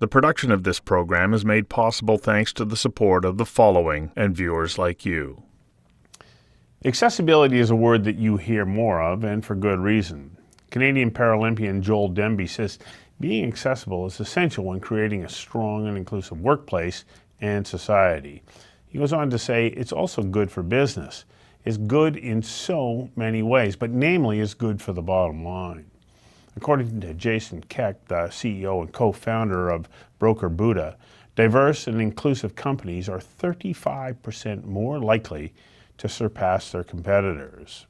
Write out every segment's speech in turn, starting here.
The production of this program is made possible thanks to the support of the following and viewers like you. Accessibility is a word that you hear more of, and for good reason. Canadian Paralympian Joel Dembe says being accessible is essential when creating a strong and inclusive workplace and society. He goes on to say it's also good for business. It's good in so many ways, but namely is good for the bottom line. According to Jason Keck, the CEO and co-founder of Broker Buddha, diverse and inclusive companies are 35% more likely to surpass their competitors.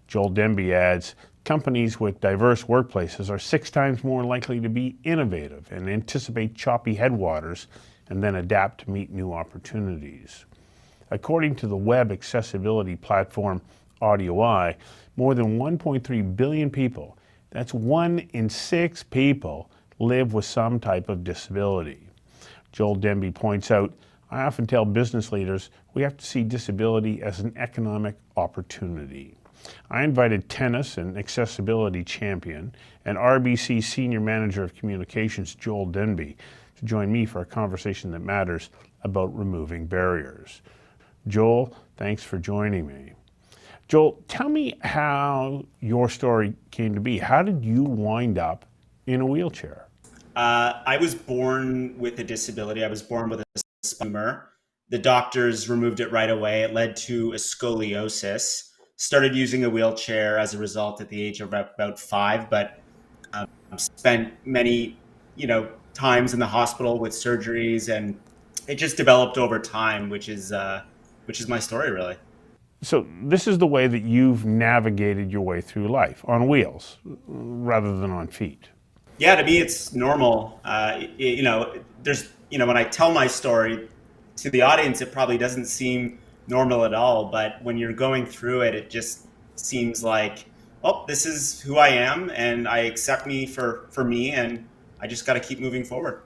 Joel Dembe adds, companies with diverse workplaces are 6 times more likely to be innovative and anticipate choppy headwaters and then adapt to meet new opportunities. According to the web accessibility platform AudioEye, more than 1.3 billion people, that's 1 in 6 people, live with some type of disability. Joel Dembe points out, I often tell business leaders we have to see disability as an economic opportunity. I invited tennis and accessibility champion and RBC Senior Manager of Communications Joel Dembe to join me for a conversation that matters about removing barriers. Joel, thanks for joining me. Joel, tell me how your story came to be. How did you wind up in a wheelchair? I was born with a disability. I was born with a spinal tumor. The doctors removed it right away. It led to a scoliosis. Started using a wheelchair as a result at the age of about 5, but spent many, times in the hospital with surgeries, and it just developed over time, which is my story, really. So this is the way that you've navigated your way through life, on wheels rather than on feet. Yeah, to me, it's normal. When I tell my story to the audience, it probably doesn't seem normal at all. But when you're going through it, it just seems like, oh, this is who I am, and I accept me for me, and I just got to keep moving forward.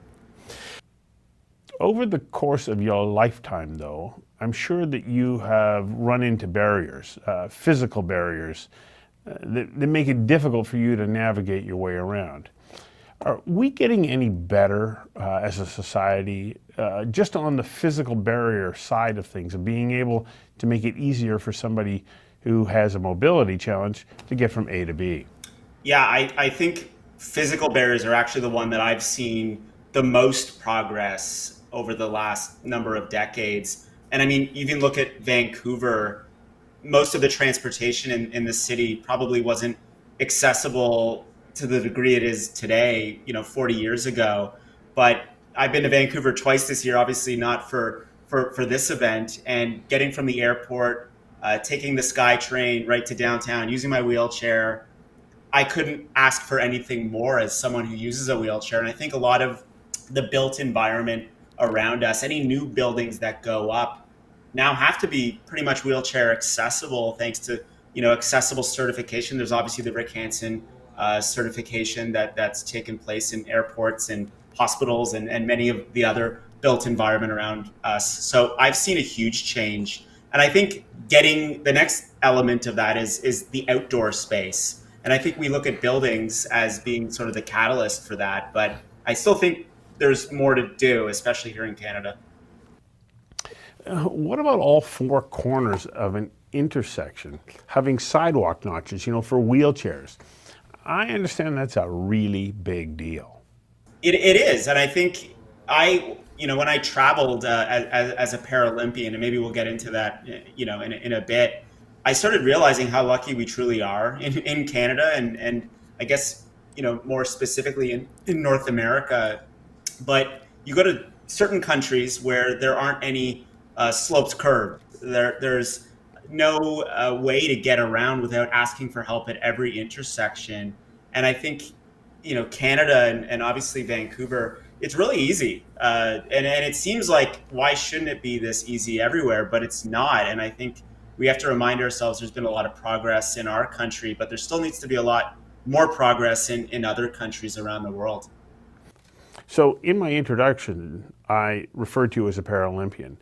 Over the course of your lifetime, though, I'm sure that you have run into barriers, physical barriers, that make it difficult for you to navigate your way around. Are we getting any better as a society just on the physical barrier side of things, of being able to make it easier for somebody who has a mobility challenge to get from A to B? Yeah, I think physical barriers are actually the one that I've seen the most progress over the last number of decades. And I mean, even look at Vancouver, most of the transportation in the city probably wasn't accessible to the degree it is today, 40 years ago. But I've been to Vancouver twice this year, obviously not for this event, and getting from the airport, taking the SkyTrain right to downtown, using my wheelchair, I couldn't ask for anything more as someone who uses a wheelchair. And I think a lot of the built environment around us, any new buildings that go up now have to be pretty much wheelchair accessible thanks to, accessible certification. There's obviously the Rick Hansen certification that's taken place in airports and hospitals and many of the other built environment around us. So I've seen a huge change. And I think getting the next element of that is the outdoor space. And I think we look at buildings as being sort of the catalyst for that. But I still think there's more to do, especially here in Canada. What about all 4 corners of an intersection having sidewalk notches, for wheelchairs? I understand that's a really big deal. It is. And I think when I traveled as a Paralympian, and maybe we'll get into that, in a bit, I started realizing how lucky we truly are in Canada and I guess, more specifically in North America. But you go to certain countries where there aren't any slopes curved. There's no way to get around without asking for help at every intersection. And I think, Canada and obviously Vancouver, it's really easy. And it seems like, why shouldn't it be this easy everywhere? But it's not. And I think we have to remind ourselves there's been a lot of progress in our country, but there still needs to be a lot more progress in other countries around the world. So in my introduction, I referred to you as a Paralympian.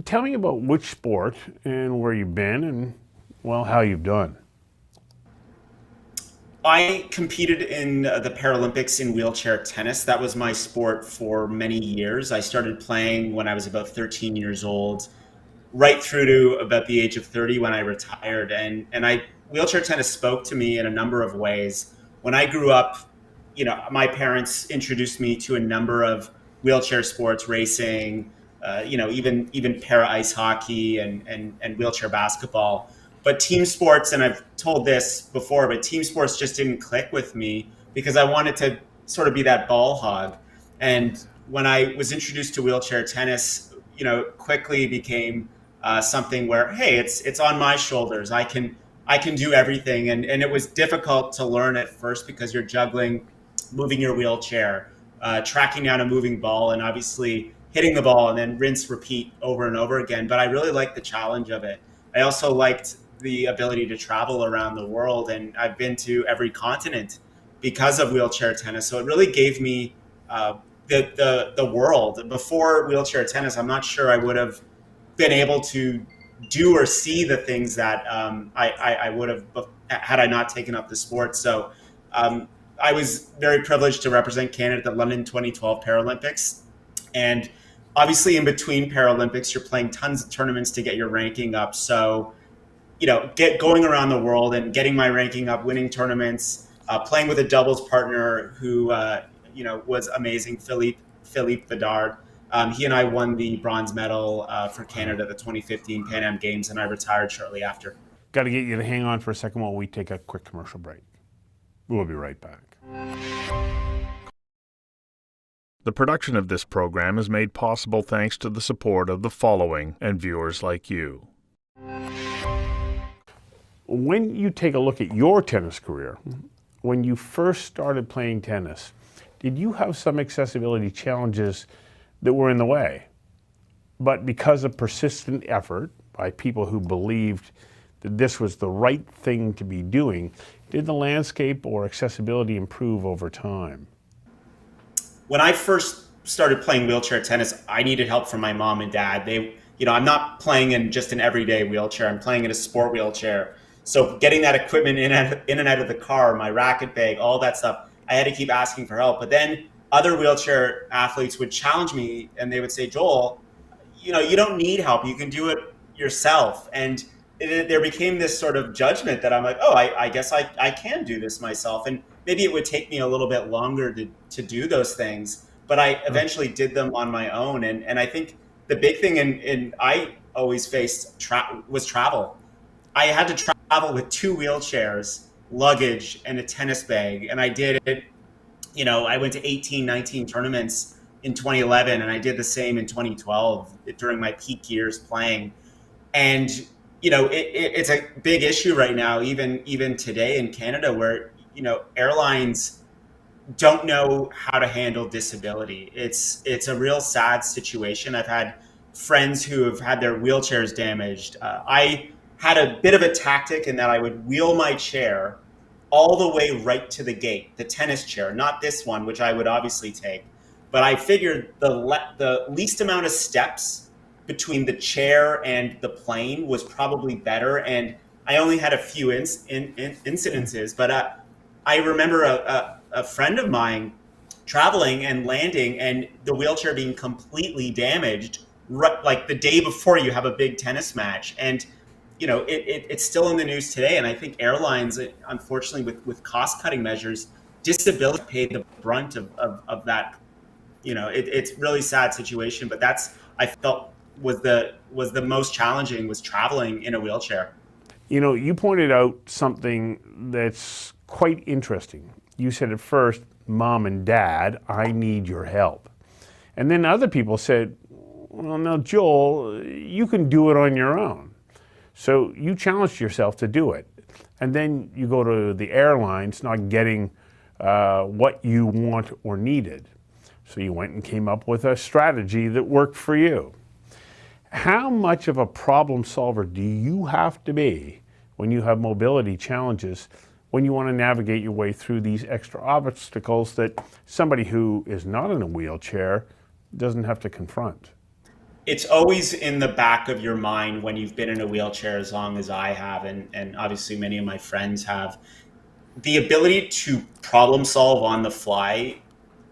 Tell me about which sport and where you've been and, well, how you've done. I competed in the Paralympics in wheelchair tennis. That was my sport for many years. I started playing when I was about 13 years old, right through to about the age of 30 when I retired. And wheelchair tennis spoke to me in a number of ways. When I grew up, my parents introduced me to a number of wheelchair sports, racing, even para ice hockey and wheelchair basketball. But team sports, and I've told this before, but team sports just didn't click with me because I wanted to sort of be that ball hog. And when I was introduced to wheelchair tennis, quickly became something where, hey, it's on my shoulders. I can do everything, and it was difficult to learn at first because you're juggling, moving your wheelchair, tracking down a moving ball, and obviously hitting the ball, and then rinse, repeat over and over again. But I really liked the challenge of it. I also liked the ability to travel around the world, and I've been to every continent because of wheelchair tennis. So it really gave me the world. Before wheelchair tennis, I'm not sure I would have been able to do or see the things that I would have had I not taken up the sport. So I was very privileged to represent Canada at the London 2012 Paralympics. And obviously in between Paralympics, you're playing tons of tournaments to get your ranking up. So, going around the world and getting my ranking up, winning tournaments, playing with a doubles partner who, was amazing, Philippe Bedard. He and I won the bronze medal for Canada at the 2015 Pan Am Games, and I retired shortly after. Got to get you to hang on for a second while we take a quick commercial break. We'll be right back. The production of this program is made possible thanks to the support of the following and viewers like you. When you take a look at your tennis career, when you first started playing tennis, did you have some accessibility challenges that were in the way? But because of persistent effort by people who believed that this was the right thing to be doing, did the landscape or accessibility improve over time? When I first started playing wheelchair tennis, I needed help from my mom and dad. I'm not playing in just an everyday wheelchair. I'm playing in a sport wheelchair. So getting that equipment in and out of the car, my racket bag, all that stuff, I had to keep asking for help. But then other wheelchair athletes would challenge me and they would say, Joel, you don't need help. You can do it yourself. And there became this sort of judgment that I'm like, oh, I guess I can do this myself. And maybe it would take me a little bit longer to do those things, but I eventually did them on my own. And I think the big thing I always faced was travel. I had to travel with 2 wheelchairs, luggage, and a tennis bag. And I did it, I went to 18, 19 tournaments in 2011, and I did the same in 2012 during my peak years playing. And, it's a big issue right now, even today in Canada, where, airlines don't know how to handle disability. It's a real sad situation. I've had friends who have had their wheelchairs damaged. I had a bit of a tactic in that I would wheel my chair all the way right to the gate, the tennis chair, not this one, which I would obviously take. But I figured the least amount of steps between the chair and the plane was probably better. And I only had a few incidences, but I remember a friend of mine traveling and landing and the wheelchair being completely damaged, like the day before you have a big tennis match. And it's still in the news today. And I think airlines, unfortunately, with cost-cutting measures, disability paid the brunt of that. It's really sad situation, but I felt was the most challenging, was traveling in a wheelchair. You pointed out something that's quite interesting. You said at first, Mom and Dad, I need your help. And then other people said, well, now, Joel, you can do it on your own. So you challenged yourself to do it. And then you go to the airlines not getting what you want or needed. So you went and came up with a strategy that worked for you. How much of a problem solver do you have to be when you have mobility challenges, when you want to navigate your way through these extra obstacles that somebody who is not in a wheelchair doesn't have to confront? It's always in the back of your mind when you've been in a wheelchair as long as I have, and obviously many of my friends have. the ability to problem solve on the fly,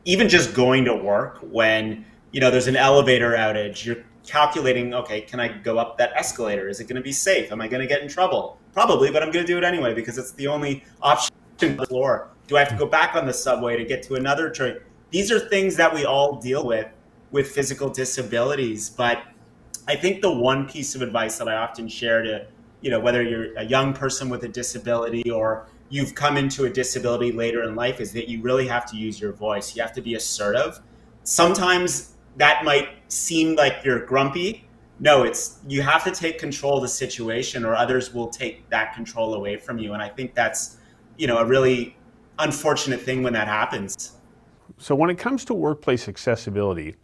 even just going to work when, there's an elevator outage, you're calculating, okay, can I go up that escalator? Is it going to be safe? Am I going to get in trouble? Probably, but I'm going to do it anyway because it's the only option on the floor. Do I have to go back on the subway to get to another train? These are things that we all deal with physical disabilities. But I think the one piece of advice that I often share to, whether you're a young person with a disability or you've come into a disability later in life, is that you really have to use your voice. You have to be assertive. Sometimes that might seem like you're grumpy. No, you have to take control of the situation or others will take that control away from you. And I think that's, a really unfortunate thing when that happens. So when it comes to workplace accessibility,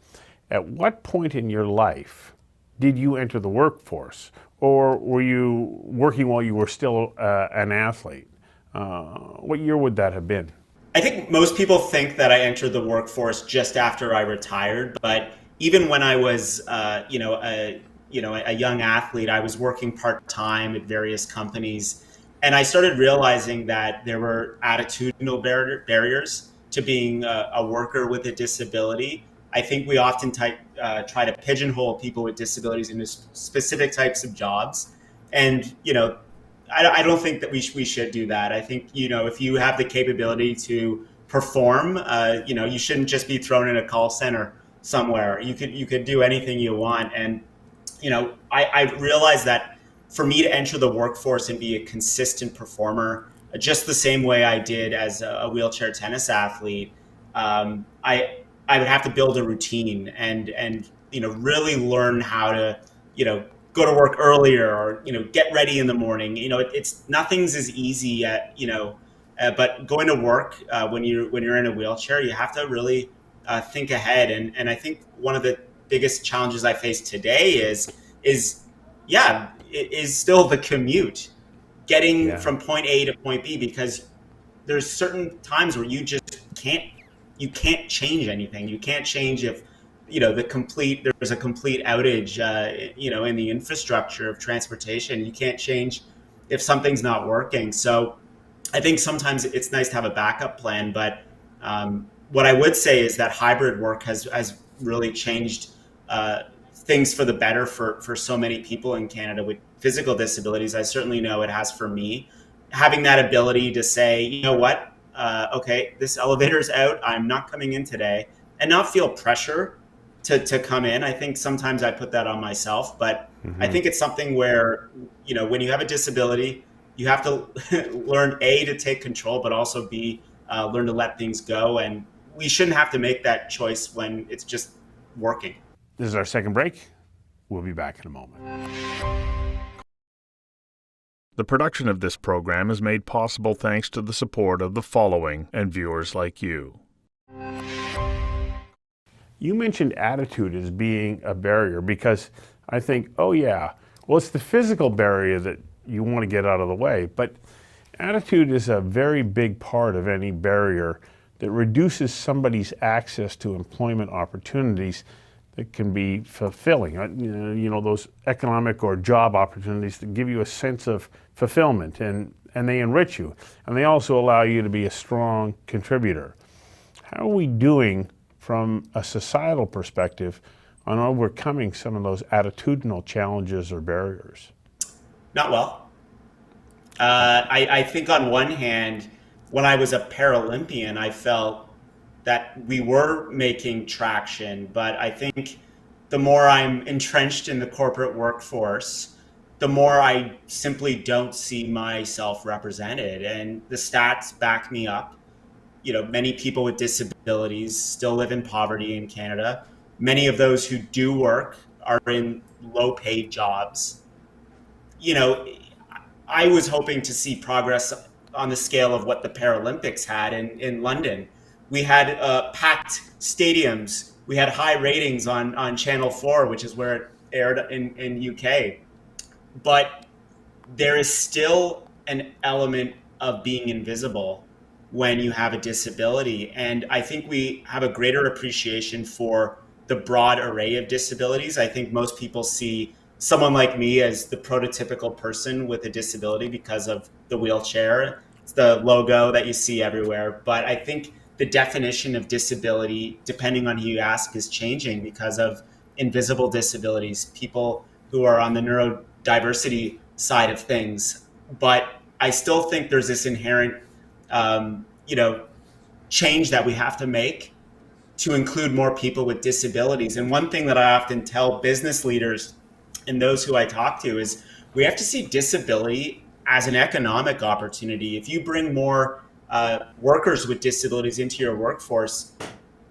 at what point in your life did you enter the workforce? Or were you working while you were still an athlete? What year would that have been? I think most people think that I entered the workforce just after I retired, but even when I was, a young athlete, I was working part-time at various companies, and I started realizing that there were attitudinal barriers to being a worker with a disability. I think we often try to pigeonhole people with disabilities into specific types of jobs, and I don't think that we should do that. I think, if you have the capability to perform, you shouldn't just be thrown in a call center somewhere. You could do anything you want. And, I realized that for me to enter the workforce and be a consistent performer, just the same way I did as a wheelchair tennis athlete, I would have to build a routine and really learn how to, go to work earlier or, get ready in the morning. It's nothing's as easy but going to work when you're in a wheelchair, you have to really think ahead. And I think one of the biggest challenges I face today is still the commute, getting from point A to point B, because there's certain times where you just can't change anything. You can't change if there's a complete outage, in the infrastructure of transportation. You can't change if something's not working. So I think sometimes it's nice to have a backup plan. But what I would say is that hybrid work has really changed things for the better for so many people in Canada with physical disabilities. I certainly know it has for me. Having that ability to say, you know what, okay, this elevator's out, I'm not coming in today, and not feel pressure to come in. I think sometimes I put that on myself, but I think it's something where, when you have a disability, you have to learn A, to take control, but also B, learn to let things go. And we shouldn't have to make that choice when it's just working. This is our second break. We'll be back in a moment. The production of this program is made possible thanks to the support of the following and viewers like you. You mentioned attitude as being a barrier because I think, it's the physical barrier that you want to get out of the way, but attitude is a very big part of any barrier that reduces somebody's access to employment opportunities that can be fulfilling. Those economic or job opportunities that give you a sense of fulfillment and they enrich you. And they also allow you to be a strong contributor. How are we doing from a societal perspective on overcoming some of those attitudinal challenges or barriers? Not well. I think on one hand, when I was a Paralympian, I felt that we were making traction, but I think the more I'm entrenched in the corporate workforce, the more I simply don't see myself represented. And the stats back me up. Many people with disabilities still live in poverty in Canada. Many of those who do work are in low-paid jobs. I was hoping to see progress on the scale of what the Paralympics had in London. We had packed stadiums. We had high ratings on Channel 4, which is where it aired in UK. But there is still an element of being invisible when you have a disability. And I think we have a greater appreciation for the broad array of disabilities. I think most people see someone like me as the prototypical person with a disability because of the wheelchair. It's the logo that you see everywhere. But I think the definition of disability, depending on who you ask, is changing because of invisible disabilities, people who are on the neurodiversity side of things. But I still think there's this inherent, change that we have to make to include more people with disabilities. And one thing that I often tell business leaders and those who I talk to is we have to see disability as an economic opportunity. If you bring more workers with disabilities into your workforce,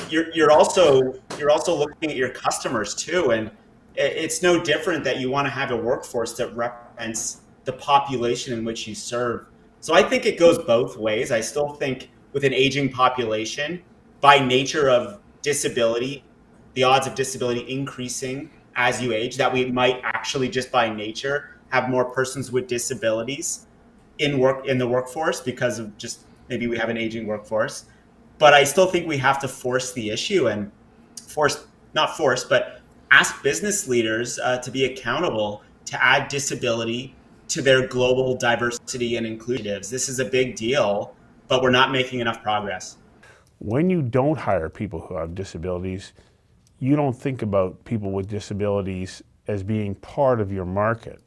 you're also looking at your customers too, and it's no different that you want to have a workforce that represents the population in which you serve. So I think it goes both ways. I still think with an aging population, by nature of disability, the odds of disability increasing as you age, that we might actually just by nature have more persons with disabilities in the workforce because of just maybe we have an aging workforce. But I still think we have to force the issue and not force, but ask business leaders to be accountable to add disability to their global diversity and inclusives. This is a big deal, but we're not making enough progress. When you don't hire people who have disabilities, you don't think about people with disabilities as being part of your market.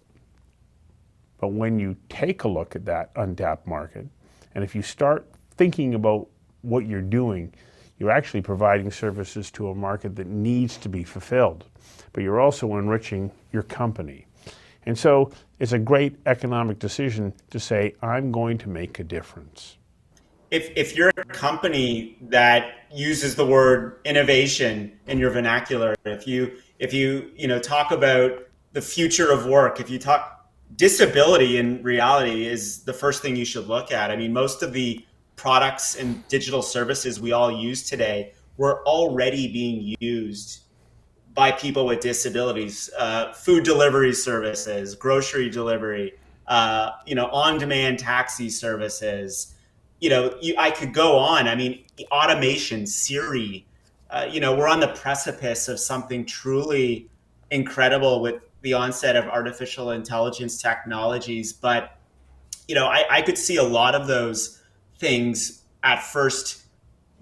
But when you take a look at that untapped market, and if you start thinking about what you're doing, you're actually providing services to a market that needs to be fulfilled, but you're also enriching your company. And so it's a great economic decision to say, I'm going to make a difference. If you're a company that uses the word innovation in your vernacular, if you talk about the future of work, if you talk disability in reality is the first thing you should look at. I mean, most of the products and digital services we all use today were already being used by people with disabilities, food delivery services, grocery delivery, on-demand taxi services. I could go on. I mean, automation, Siri. We're on the precipice of something truly incredible with the onset of artificial intelligence technologies. But I could see a lot of those things at first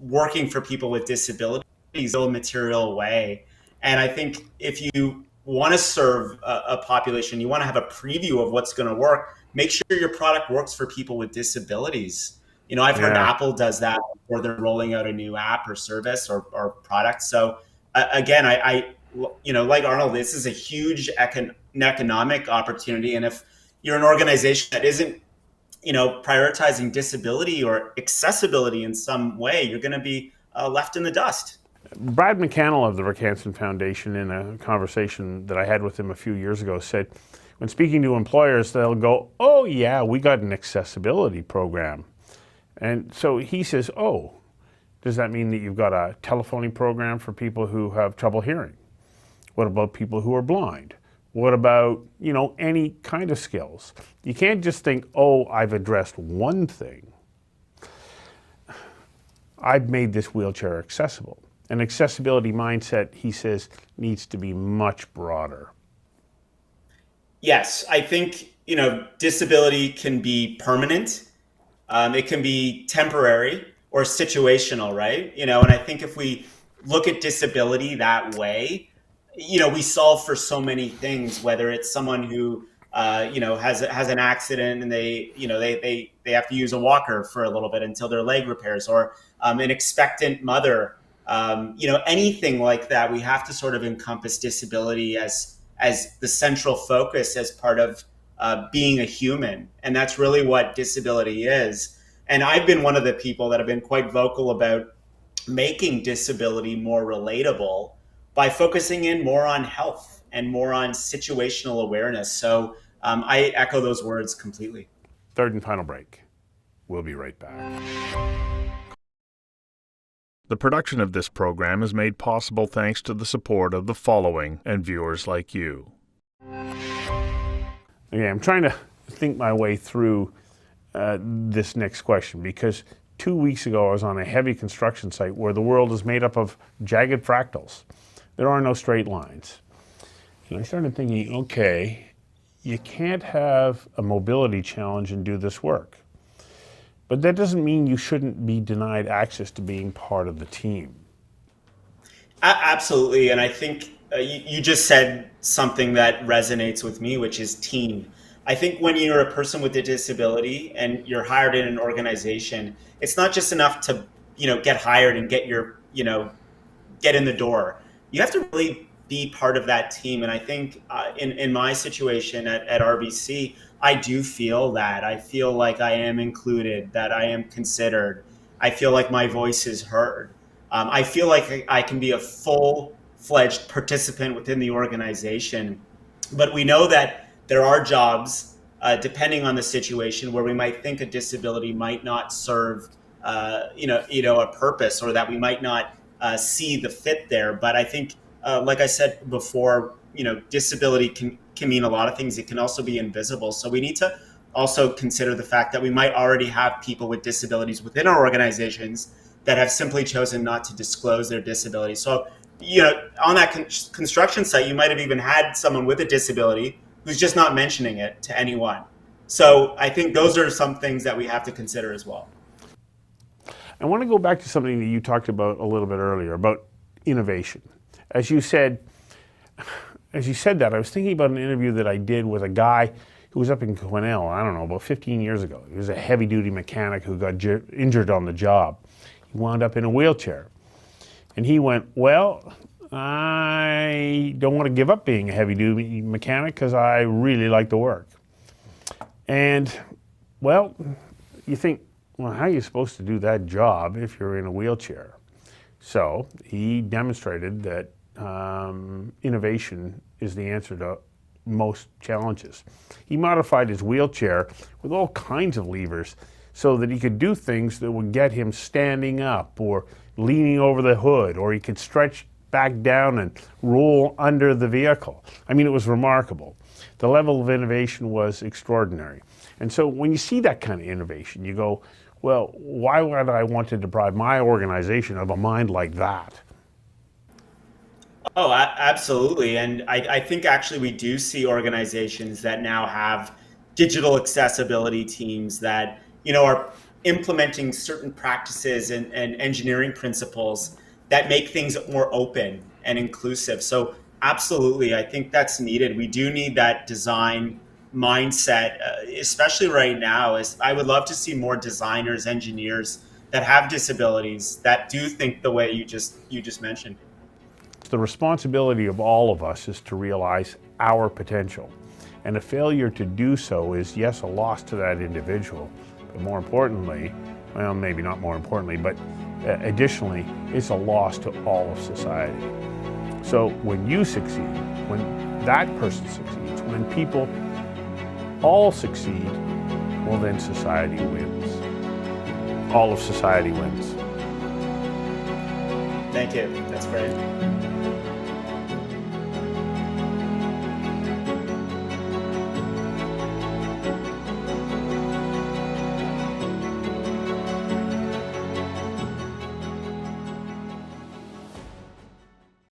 working for people with disabilities in a material way. And I think if you want to serve a population, you want to have a preview of what's going to work, make sure your product works for people with disabilities. I've heard Apple does that before they're rolling out a new app or service or product. So again, I like Arnold, this is a huge economic opportunity. And if you're an organization that isn't prioritizing disability or accessibility in some way, you're going to be left in the dust. Brad McCannell of the Rick Hansen Foundation, in a conversation that I had with him a few years ago, said when speaking to employers, they'll go, oh yeah, we got an accessibility program. And so he says, oh, does that mean that you've got a telephoning program for people who have trouble hearing? What about people who are blind? What about, any kind of skills? You can't just think, oh, I've addressed one thing. I've made this wheelchair accessible. An accessibility mindset, he says, needs to be much broader. Yes, I think, disability can be permanent. It can be temporary or situational, right? And I think if we look at disability that way, we solve for so many things, whether it's someone who, has an accident and they have to use a walker for a little bit until their leg repairs, or an expectant mother, anything like that. We have to sort of encompass disability as the central focus as part of being a human. And that's really what disability is. And I've been one of the people that have been quite vocal about making disability more relatable by focusing in more on health and more on situational awareness. So I echo those words completely. Third and final break. We'll be right back. The production of this program is made possible thanks to the support of the following and viewers like you. Okay, I'm trying to think my way through this next question, because 2 weeks ago I was on a heavy construction site where the world is made up of jagged fractals. There are no straight lines. And I started thinking, okay, you can't have a mobility challenge and do this work. But that doesn't mean you shouldn't be denied access to being part of the team. Absolutely. And I think you just said something that resonates with me, which is team. I think when you're a person with a disability and you're hired in an organization, it's not just enough to, get hired and get get in the door. You have to really be part of that team. And I think in my situation at RBC, I do feel that. I feel like I am included, that I am considered. I feel like my voice is heard. I feel like I can be a full-fledged participant within the organization. But we know that there are jobs, depending on the situation, where we might think a disability might not serve, a purpose, or that we might not see the fit there. But I think, like I said before, disability can mean a lot of things. It can also be invisible. So we need to also consider the fact that we might already have people with disabilities within our organizations that have simply chosen not to disclose their disability. So, on that construction site, you might have even had someone with a disability who's just not mentioning it to anyone. So I think those are some things that we have to consider as well. I want to go back to something that you talked about a little bit earlier, about innovation. As you said that, I was thinking about an interview that I did with a guy who was up in Quesnel, I don't know, about 15 years ago. He was a heavy-duty mechanic who got injured on the job. He wound up in a wheelchair. And he went, well, I don't want to give up being a heavy-duty mechanic because I really like the work. And, well, you think, well, how are you supposed to do that job if you're in a wheelchair? So he demonstrated that innovation is the answer to most challenges. He modified his wheelchair with all kinds of levers so that he could do things that would get him standing up or leaning over the hood, or he could stretch back down and roll under the vehicle. I mean, it was remarkable. The level of innovation was extraordinary. And so when you see that kind of innovation, you go, well, why would I want to deprive my organization of a mind like that? Oh, absolutely. And I think actually we do see organizations that now have digital accessibility teams that, are implementing certain practices and engineering principles that make things more open and inclusive. So absolutely, I think that's needed. We do need that design mindset, especially right now. I would love to see more designers, engineers that have disabilities that do think the way you just mentioned. The responsibility of all of us is to realize our potential. And a failure to do so is, yes, a loss to that individual, but more importantly, well, maybe not more importantly, but additionally, it's a loss to all of society. So when you succeed, when that person succeeds, when people all succeed, well, then society wins. All of society wins. Thank you. That's great.